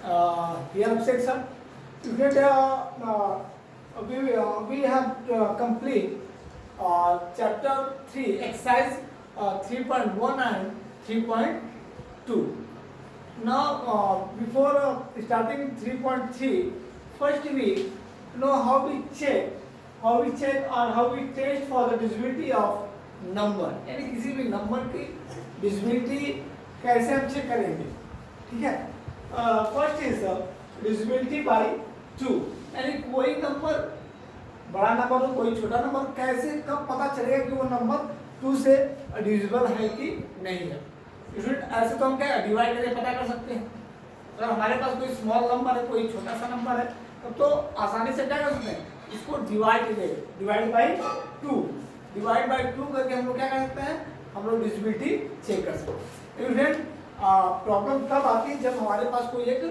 Here section. Today we have complete chapter 3 exercise 3.1 and 3.2. Now before starting 3.3, first we know how we check or how we test for the divisibility of number, यानी किसी भी number की divisibility कैसे हम check करेंगे. ठीक है. First is divisibility bye 2, यानी कोई नंबर बड़ा नंबर हो कोई छोटा नंबर, कैसे कब पता चलेगा कि वो नंबर 2 से डिविजिबल है कि नहीं है. ऐसे तो हम क्या डिवाइड करके पता कर सकते हैं. अगर हमारे पास कोई स्मॉल नंबर है कोई छोटा सा नंबर है तब तो आसानी से क्या कर सकते हैं, इसको डिवाइड बाय 2 करके हम लोग क्या कर सकते हैं, हम लोग डिविजिबिलिटी चेक कर सकते हैं. प्रॉब्लम तब आती है जब हमारे पास कोई एक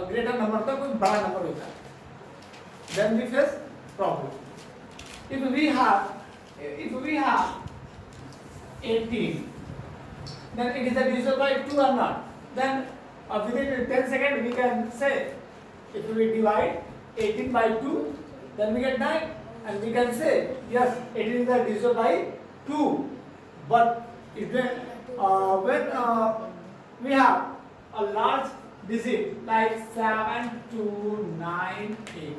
ग्रेटर नंबर का कोई बड़ा नंबर होता है. Then we face problem. If we have 18, then it is divisible by 2 or not. Then within 10 seconds we can say, if we divide 18 by 2, then we get 9, and we can say yes, it is divisible by 2. But if when we have a large digit like 7, 2, 9, 8.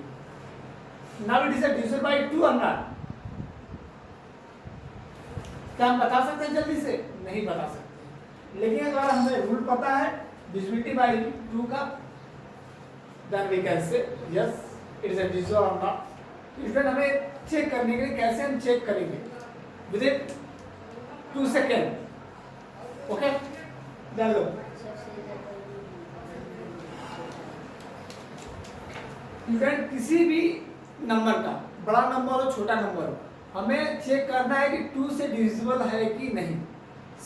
Now it is divisible by 2 or not? क्या हम बता सकते हैं जल्दी से? नहीं बता सकते. लेकिन अगर हमें रूल पता है divisibility by 2 का, then we can say yes, it is divisible or not. इसमें हमें चेक करने के लिए कैसे हम चेक करेंगे? Within 2 seconds. Okay? डाल लो. किसी भी नंबर का बड़ा नंबर हो छोटा नंबर हो, हमें चेक करना है कि 2 से डिविजिबल है कि नहीं.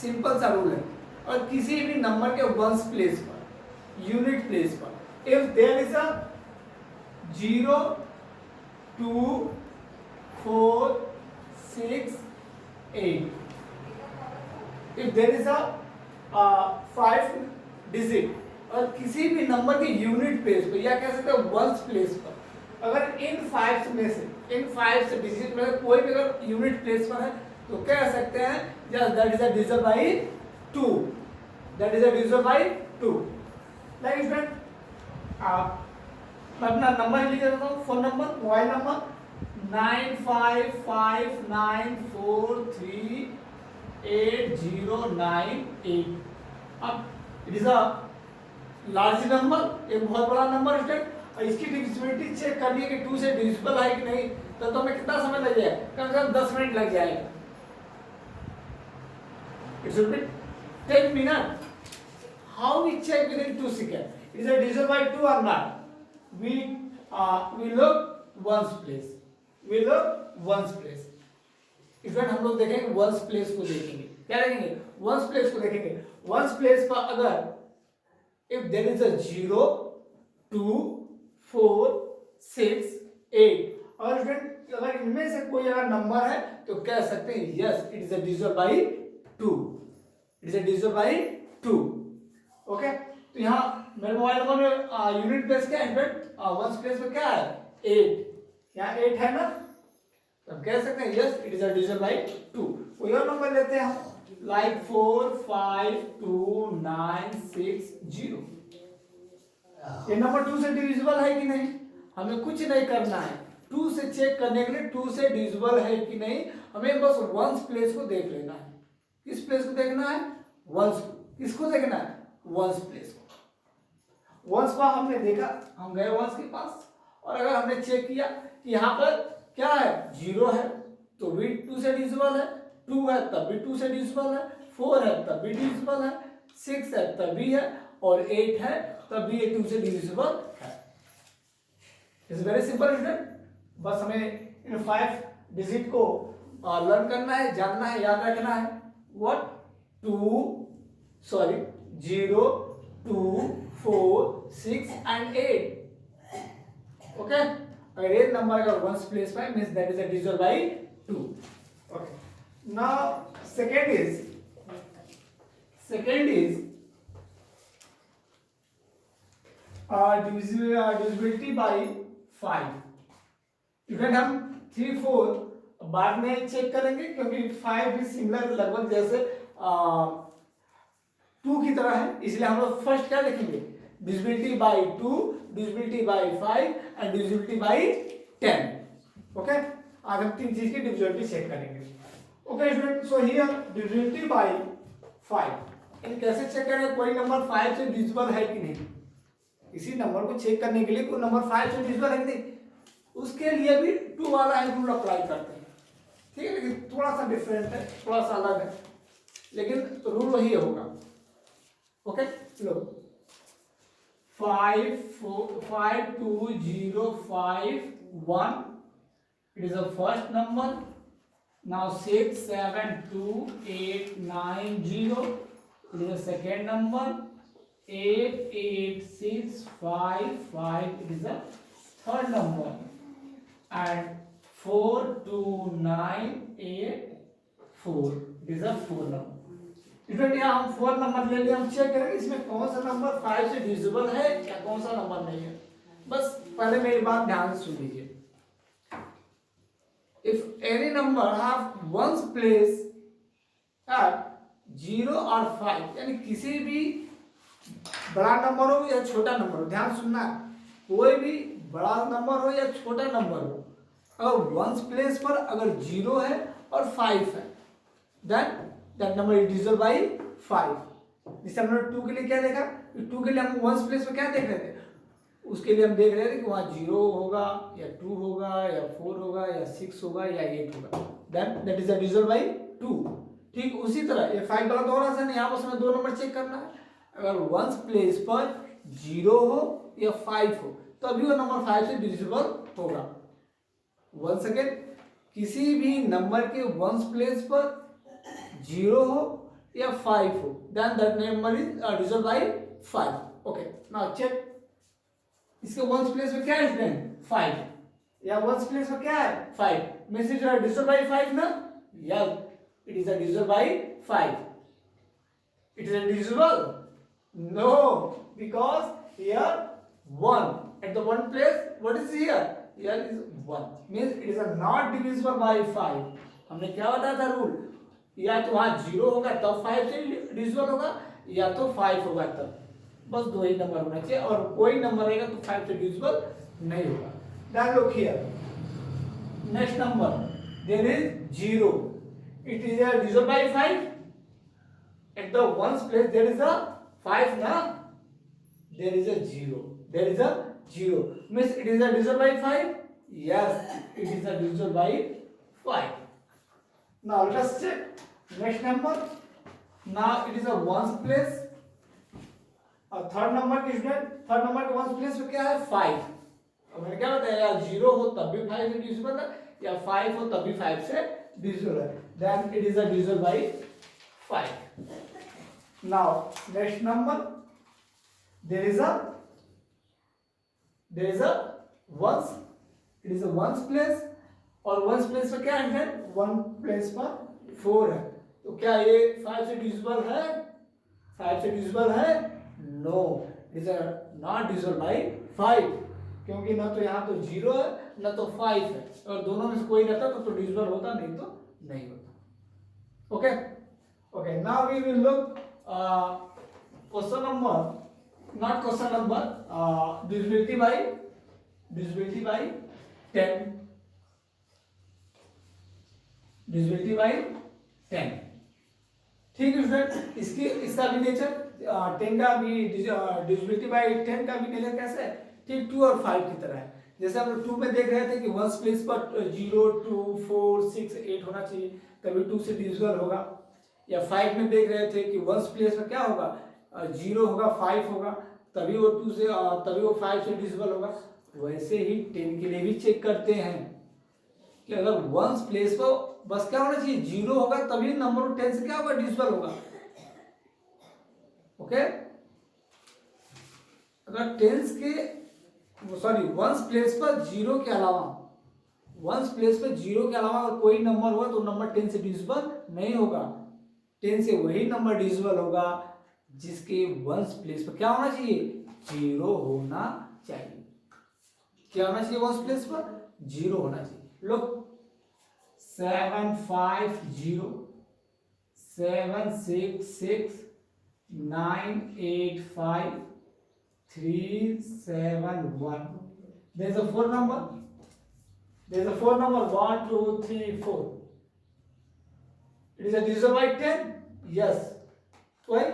सिंपल सा रूल है. और किसी भी नंबर के वंस प्लेस पर, यूनिट प्लेस पर, if there is a 0, 2, 4, 6, 8, if there is a 5 digit और किसी भी नंबर के यूनिट प्लेस पर या कह सकते हैं वंस प्लेस पर, अगर इन 5 से डिजिट में कोई भी अगर यूनिट प्लेस पर है तो कह सकते हैं yes that is divisible by 2. Like student, मैं अपना नंबर लिख देता हूँ. Phone number, mobile number 9559438098. अब it is a large number, एक बहुत बड़ा नंबर स्टूडेंट, और इसकी डिविजिबिलिटी चेक करनी है कि 2 से डिविजिबल है कि नहीं. तो हमें कितना समय लग जाएगा? कम से कम 10 मिनट लग जाएगा. It should be 10 minute. How we check within 2 second it is divisible by 2 और not? We look ones place. Student हम लोग देखेंगे वंस प्लेस को देखेंगे. क्या देखेंगे? वंस प्लेस को देखेंगे. वंस प्लेस पर अगर if there is a 0, 2, 4, 6, 8, और स्टूडेंट अगर इनमें से कोई अगर नंबर है तो कह सकते हैं yes it is divisible by 2. Okay. तो यहाँ मेरे मोबाइल नंबर में यूनिट प्लेस क्या है स्टूडेंट? वंस प्लेस में क्या है? 8. यहाँ 8 है ना, तो हम कह सकते हैं yes it is divisible by 2. कोई और नंबर लेते हैं हम, लाइक 4, 5, 2, 9, 6, 0. ये नंबर 2 से डिविजिबल है कि नहीं? हमें कुछ नहीं करना है. 2 से चेक करने के लिए 2 से डिविजिबल है कि नहीं, हमें बस वंस प्लेस को देख लेना है. किस प्लेस को देखना है? वंस. किसको देखना है? वंस प्लेस को. वंस पर हमने देखा, हम गए वंस के पास, और अगर हमने चेक किया कि यहाँ पर क्या है? 0 है तो भी 2 से डिविजिबल है, 2 है तब भी 2 से डिविजिबल है, 4 है तब भी डिविजिबल है, 6 है तब भी है, और 8 है तब भी ये 2 से डिविजिबल है. It's very simple student. बस हमें इन 5 डिजिट को लर्न करना है, जानना है, याद रखना है. व्हाट? 0, 2, 4, 6 and 8. ओके. अगर ये नंबर का वंस प्लेस पर means that is divisible by 2. Okay. Now second is divisibility by 5। Student हम 3 4 बाद में चेक करेंगे, क्योंकि 5 भी सिमिलर लगभग जैसे 2 की तरह है, इसलिए हम लोग फर्स्ट क्या लिखेंगे, divisibility by 2, divisibility by 5 and divisibility by 10। Okay, आज हम 3 चीज की डिविजिबिलिटी चेक करेंगे। Okay student, so here divisibility by 5, इन कैसे चेक करेंगे कोई नंबर 5 से डिविजिबल है कि नहीं। इसी नंबर को चेक करने के लिए कोई नंबर 5 से डिविजिबल है कि नहीं, उसके लिए भी 2 वाला रूल अप्लाई करते हैं। ठीक है, लेकिन थोड़ा सा डिफरेंट है, थोड़ा सा अलग है, लेकिन रूल वही होगा। Okay, low 5 2 0 5 1, it is the first number. Now 6 7 2 8 9 0, it is the second number. 8 8 6 5 5, it is the third number. And 4 2 9 8 4, it is the fourth number. Student यहाँ हम 4 नंबर ले लिए, हम चेक करेंगे इसमें कौन सा नंबर 5 से डिविजिबल है या कौन सा नंबर नहीं है। बस पहले मेरी बात ध्यान से सुन लीजिए। If any number have ones place at 0 और 5, यानी किसी भी बड़ा नंबर हो या छोटा नंबर हो, ध्यान सुनना, कोई भी बड़ा नंबर हो या छोटा नंबर हो, अगर वंस प्लेस पर अगर 0 है और 5 है, then that number is divisible by 5। जैसे हमने 2 के लिए क्या देखा, 2 के लिए हम वंस प्लेस पर क्या देख रहे थे, उसके लिए हम देख रहे थे कि वहाँ 0 होगा या 2 होगा या 4 होगा या 6 होगा या 8 होगा, then that is divisible by 2। ठीक उसी तरह ये 5 वाला तो और आसान है, यहाँ बस हमें 2 नंबर चेक करना है। अगर वंस प्लेस पर 0 हो या 5 हो तभी वो नंबर 5 से डिविजिबल होगा। वन सेकेंड, किसी भी नंबर के वंस प्लेस पर 0 हो या 5 हो, then that number is divisible by 5। Okay, now check, इसके वंस प्लेस में क्या है स्टूडेंट, 5, या वंस प्लेस में क्या है 5, means it is divisible by 5 ना, yes it is divisible by 5। It is divisible, no, because here 1 at the one place, what is here, here is 1, means it is not divisible by 5। हमने क्या बताया था rule, या तो वहां 0 होगा तब 5 से डिविजिबल होगा, या तो 5 होगा तब, बस 2 ही नंबर होना चाहिए, और कोई नंबर रहेगा तो 5 से डिविजिबल नहीं होगा। Then look here, next number there is 0, it is divisible by 5, at the ones place there is a 5 na, there is a 0, there is a 0, means it is divisible by 5, yes it is divisible by 5। now let us check next number, now it is a ones place, और third number की student, third number के once place में क्या है 5। अब मैंने क्या बताया, या 0 हो तब भी 5 से डिविजिबल है, या 5 हो तब भी 5 से डिविजिबल है, then it is divisible by 5। Now next number, there is a ones, it is a ones place, और वंस प्लेस पर क्या है, वन प्लेस पर 4 है, तो क्या ये 5 से डिविजिबल है, 5 से डिविजिबल है, no it is not divisible by 5, क्योंकि ना तो यहाँ तो 0 है ना तो 5 है, और दोनों में से कोई रहता तो डिविजिबल होता, नहीं तो नहीं होता। Okay okay, now we will look question number, not question number, divisibility by 10, divisibility by 10। ठीक है स्टूडेंट, इसका भी नेचर 10 का भी, डिविजिबिलिटी बाय 10 का भी नेचर कैसे है, ठीक 2 और 5 की तरह है। जैसे हम 2 में देख रहे थे कि वंस प्लेस पर 0 2 4 6 8 होना चाहिए तभी 2 से डिविजिबल होगा, या 5 में देख रहे थे कि वंस प्लेस पर क्या होगा, 0 होगा 5 होगा तभी वो 2 से तभी वो 5 से डिविजिबल होगा। वैसे ही 10 के लिए भी चेक करते हैं कि अगर वंस प्लेस पर बस क्या होना चाहिए, 0 होगा तभी नंबर 10 से क्या होगा, डिविजिबल होगा। ओके, अगर टेंस के वंस प्लेस पर 0 के अलावा, वंस प्लेस पर 0 के अलावा अगर कोई नंबर हुआ तो नंबर 10 से डिविजिबल नहीं होगा। 10 से वही नंबर डिविजिबल होगा जिसके वंस प्लेस पर क्या होना चाहिए, 0 होना चाहिए। क्या होना चाहिए वंस प्लेस पर? 0 होना चाहिए। लो 750 766 985 371. There's a four number. There's a four number 1 2 3 4. It is a divisible by 10. Yes. Why?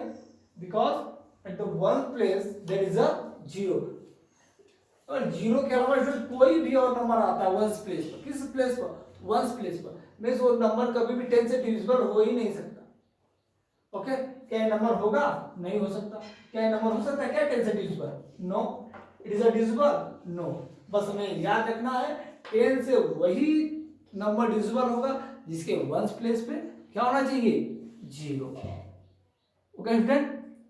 Because at the one place there is a 0. और 0 के अलावा इसमें कोई भी और नंबर आता है वंस प्लेस पर। किस प्लेस पर? वंस प्लेस पर। मीन्स वो नंबर कभी भी 10 से डिविजिबल हो ही नहीं सकता। ओके, क्या नंबर होगा? नहीं हो सकता। क्या नंबर हो सकता है क्या 10 से divisible? No. It is a divisible? No. बस हमें याद रखना है 10 से वही नंबर डिविजिबल होगा जिसके वंस प्लेस पे क्या होना चाहिए? 0। Okay student?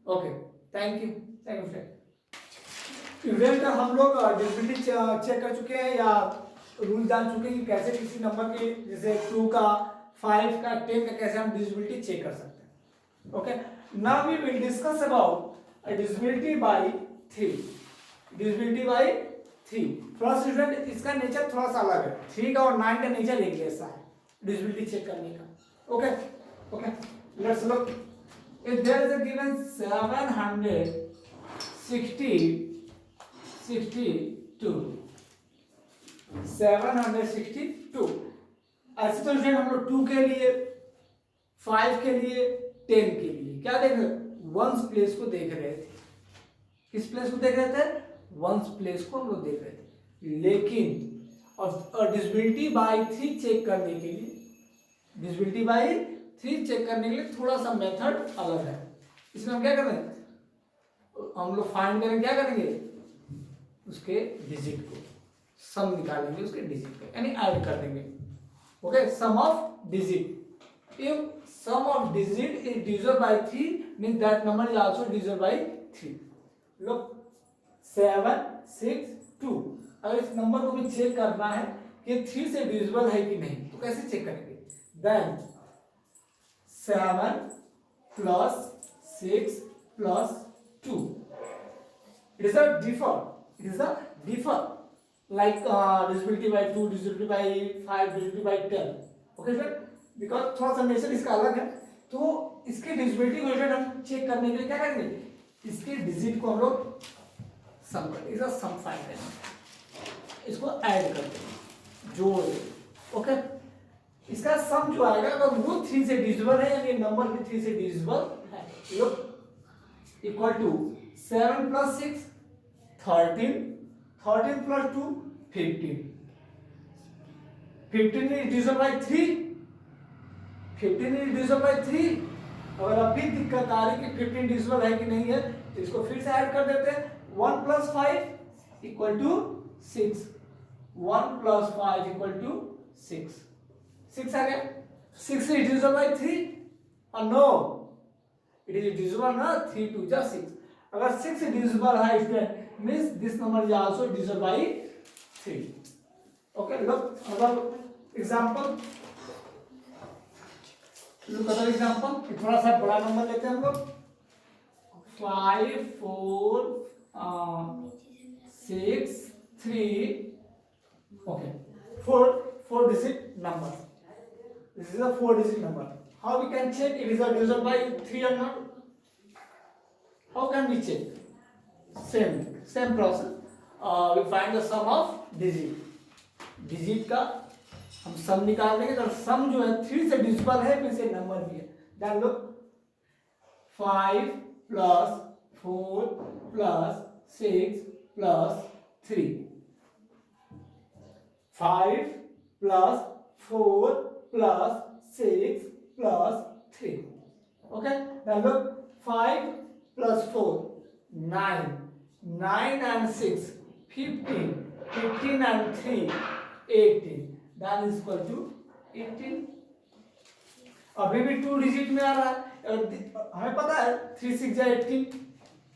Okay, thank you student. Student हम लोग डिविजिबिलिटी चेक कर चुके हैं या रूल जान चुके हैं कि कैसे किसी नंबर के जैसे 2 का 5 का 10 का कैसे हम डिविजिबिलिटी चेक कर सकते हैं। Okay, now we will discuss about divisibility by 3। Divisibility by 3 थोड़ा सा स्टूडेंट इसका नेचर थोड़ा सा अलग है। 3 का और 9 का नेचर एक जैसा है डिविजिबिलिटी चेक करने का। Okay okay, let's look. If there is a given 762 ऐसे तो हम लोग 2 के लिए 5 के लिए 10 के लिए क्या देख रहे? वंस प्लेस को देख रहे थे। किस प्लेस को देख रहे थे? वंस प्लेस को हम लोग देख रहे थे। लेकिन और डिविजिबिलिटी बाय 3 चेक करने के लिए डिविजिबिलिटी बाय 3 चेक करने के लिए थोड़ा सा मेथड अलग है। इसमें हम क्या कर रहे हैं? हम लोग फाइंड करेंगे, क्या करेंगे? उसके डिजिट को सम निकालेंगे, उसके डिजिट को यानी ऐड कर देंगे। Okay, sum of digit. If sum of digit is divisible by 3 means that number is also divisible by 3। Look 762। अगर इस नंबर को भी चेक करना है कि 3 से डिविजिबल है कि नहीं तो कैसे चेक करेंगे? Then 7 plus 6 plus 2. It is a differ. It is a differ. Like divisibility by 2, divisibility by 5, divisibility by 10. Okay sir? Because थोड़ा सा नेचर इसका अलग है, तो इसके डिविजिबिलिटी को हम चेक करने के लिए क्या करेंगे? इसके डिजिट को हम लोग सम करेंगे। इसका सम फाइंड करेंगे, इसको ऐड कर देंगे, जोड़ देंगे। ओके, इसका सम जो आएगा अगर वो 3 से डिविजिबल है यानी नंबर भी 3 से डिविजिबल है, look equal to 7 plus 6 13, 13 plus 2 15, 15 is divisible by 3, 15 is divisible by 3। अगर अभी दिक्कत आ रही कि 15 डिविजिबल है कि नहीं है तो इसको फिर से ऐड कर देते हैं। 1 plus 5 equal to 6, 1 plus 5 equal to 6। 6 आ गया। 6 is divisible by 3 or no? It is divisible ना, 3 2 जा 6। अगर 6 divisible है student means this number is also divisible by 3। Okay, look another example। look other example। थोड़ा सा बड़ा नंबर लेते हैं हम लोग। 5 4 6 3। okay, 4 digit number। This is a 4-digit number. How we can check it is a divisible by 3 or not? How can we check? Same process. We find the sum of digit। digit का हम सम निकाल देंगे तो सम जो है 3 से divisible है फिर से नंबर भी है। Then look 5 plus 4 plus 6 plus 3। 5 plus 4 plus 6 plus 3। Okay, now look 5 plus 4 9, 9 and 6 15, 15 and 3 18, that is equal to 18। अभी भी 2 डिजिट में आ रहा है, हमें पता है 3 6 जा 18।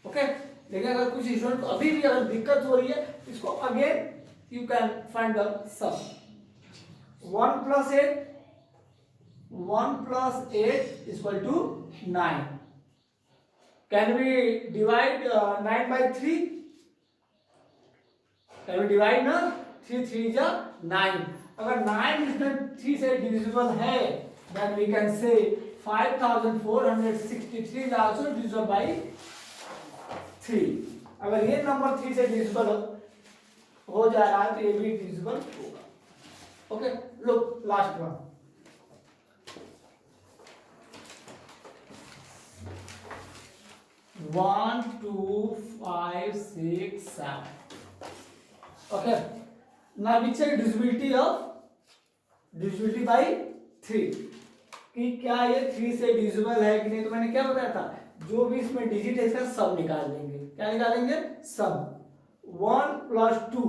ओके, लेकिन अगर कुछ स्टूडेंट को अभी भी अगर दिक्कत हो रही है इसको again you can find the sum. 1 plus 8 1 plus 8 is equal to 9। Can we divide 9 by 3? Can be divide ना, 3 3 जा 9। अगर 9 3 से डिविजिबल है then we can say 5463 is also divisible by 3। अगर ये नंबर 3 से डिविजिबल हो जा रहा है तो ये भी डिविजिबल होगा। Okay, look last one. 1 2 5 6 7। Okay, now we check divisibility by 3 कि क्या ये 3 से डिविजिबल है कि नहीं। तो मैंने क्या बताया था, जो भी इसमें डिजिट है इसका सम निकाल देंगे। क्या निकालेंगे? सम। 1 + 2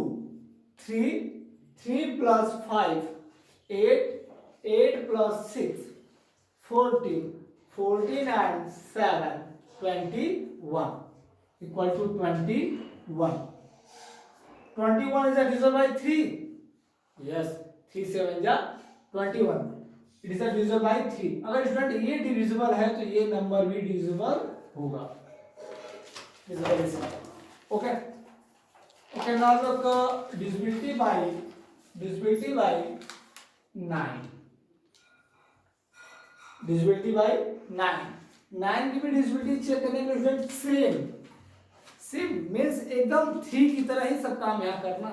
3, 3 + 5 8, 8 + 6 14, 14 and 7 21 equal to 21. 21 is divisible by 3. Yes, 3 7 जा 21. It is divisible by 3. अगर स्टूडेंट ये डिविजिबल है तो ये नंबर भी डिविजिबल होगा। Okay, okay, now look divisibility by 9. Divisibility by 9. 9 की भी डिविजिबिलिटी चेक करने के लिए सेम मीन्स एकदम 3 की तरह ही सब काम यहाँ करना।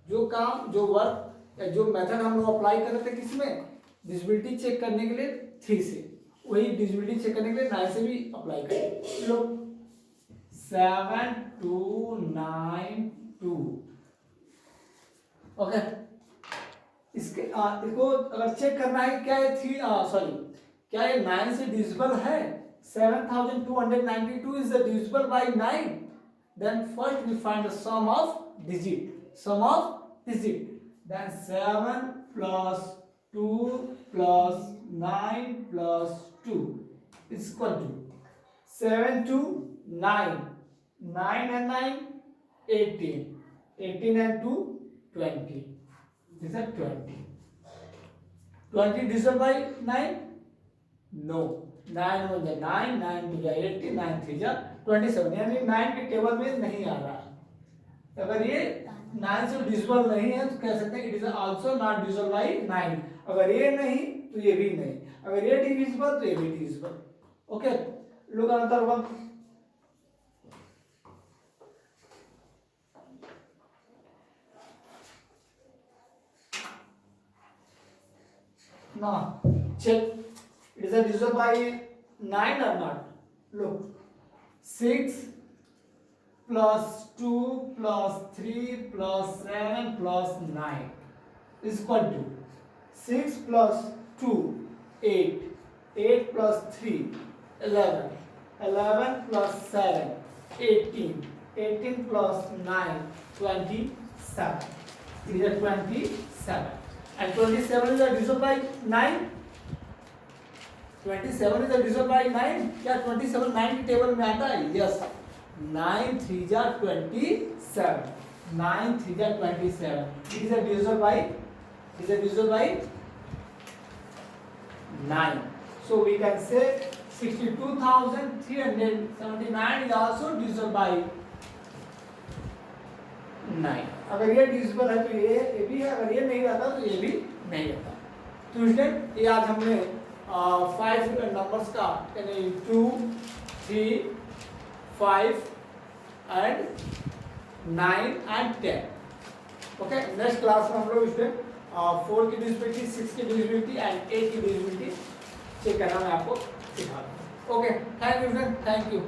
जो काम, जो वर्क, जो मेथड हम लोग अप्लाई कर रहे थे किसमें, डिविजिबिलिटी चेक करने के लिए 3 से, वही डिविजिबिलिटी चेक करने के लिए 9 से भी अप्लाई करें। लो 7 2 9 2। ओके, इसके इसको अगर चेक करना है क्या ये 3 सॉरी क्या ये 9 से डिविजिबल है। 7292 is divisible by 9. Then first we find the sum of digit. Then 7 + 2 + 9 + 2 is equal to 7 2 9, 9 and 9 18, 18 and 2 20. This is 20. 20 divisible by 9? No. 9 1 जा 9, 9 2 जा 80, 9 3 जा 27, यानी 9 के टेबल में नहीं आ रहा। अगर ये 9 से डिविजिबल नहीं है तो कह सकते हैं it is also not divisible bye 9। अगर ये नहीं तो ये भी नहीं, अगर ये डिविजिबल तो ये भी divisible. Okay, look another one. Now check it is divisible by 9 or not. Look, 6 + 2 + 3 + 7 + 9 is equal to 6 + 2 8, 8 + 3 11, 11 + 7 18, 18 + 9 27. It is 27. And 27 is divisible by 9. 27 is divisible by 9. क्या 27 9 की टेबल में आता है? Yes. 9 3 जा 27. 9 3 जा 27. It is divisible by 9. So we can say 62,379 is also divisible by 9. अगर ये divisible है तो ये भी है, अगर ये नहीं रहता तो ये भी नहीं रहता। तो स्टूडेंट ये आज हमने 5 नंबर्स का यानी 2 3 5 and 9 and 10। Okay, next class में हम लोग इसमें 4 की डिविजिबिलिटी, 6 की डिविजिबिलिटी एंड 8 की डिविजिबिलिटी चेक करना मैं आपको सिखा दूँगा। Okay, thank you student, thank you.